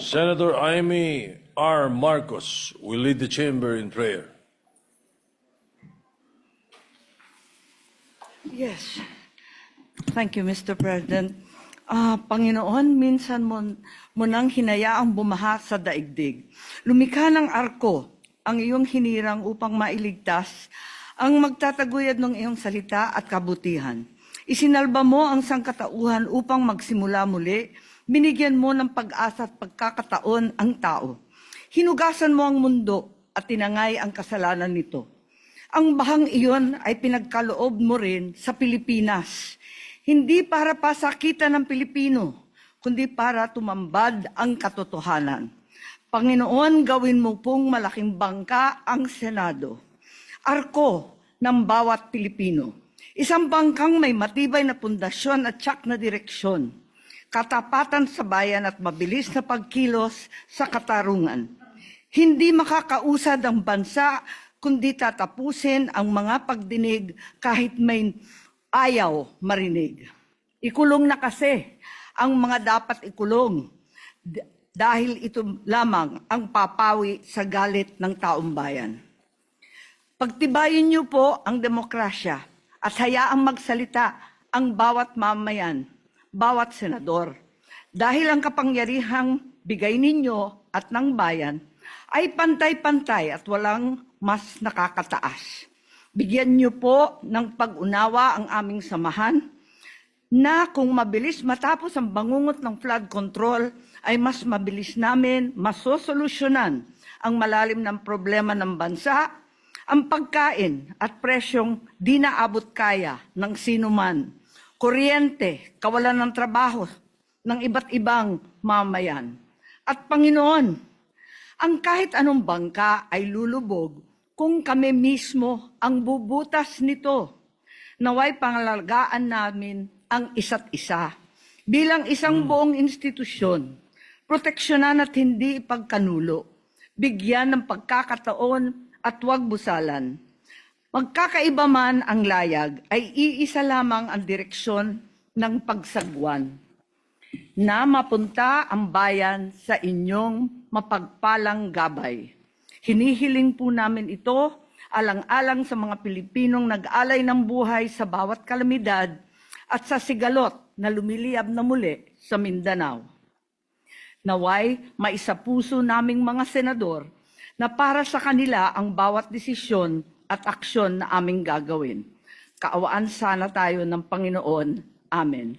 Senator Amy R. Marcos will lead the chamber in prayer. Yes. Thank you, Mr. President. Panginoon, minsan mo nang hinayaang bumaha sa daigdig. Lumikha ng arko ang iyong hinirang upang mailigtas ang magtataguyod ng iyong salita at kabutihan. Isinalba mo ang sangkatauhan upang magsimula muli. Binigyan mo ng pag-asa at pagkakataon ang tao. Hinugasan mo ang mundo at tinangay ang kasalanan nito. Ang bahang iyon ay pinagkaloob mo rin sa Pilipinas. Hindi para pasakitan ng Pilipino, kundi para tumambad ang katotohanan. Panginoon, gawin mo pong malaking bangka ang Senado. Arko ng bawat Pilipino. Isang bangkang may matibay na pundasyon at tiyak na direksyon. Katapatan sa bayan at mabilis na pagkilos sa katarungan. Hindi makakausad ang bansa kundi tatapusin ang mga pagdinig kahit may ayaw marinig. Ikulong na kasi ang mga dapat ikulong dahil ito lamang ang papawi sa galit ng taong bayan. Pagtibayin niyo po ang demokrasya at hayaang magsalita ang bawat mamayan, bawat senador. Dahil ang kapangyarihang bigay ninyo at ng bayan ay pantay-pantay at walang mas nakakataas. Bigyan niyo po ng pag-unawa ang aming samahan na kung mabilis matapos ang bangungot ng flood control ay mas mabilis namin masosolusyonan ang malalim ng problema ng bansa, ang pagkain at presyong di naabot kaya ng sinuman, kuryente, kawalan ng trabaho ng iba't ibang mamayan. At Panginoon, ang kahit anong bangka ay lulubog kung kami mismo ang bubutas nito. Naway pangalagaan namin ang isa't isa. Bilang isang buong institusyon, proteksyonan at hindi ipagkanulo. Bigyan ng pagkakataon at huwag busalan. Magkakaiba man ang layag, ay iisa lamang ang direksyon ng pagsagwan. Na mapunta ang bayan sa inyong mapagpalang gabay. Hinihiling po namin ito alang-alang sa mga Pilipinong nag-alay ng buhay sa bawat kalamidad at sa sigalot na lumiliyab na muli sa Mindanao. Naway, maisapuso naming mga senador na para sa kanila ang bawat desisyon at aksyon na aming gagawin. Kaawaan sana tayo ng Panginoon. Amen.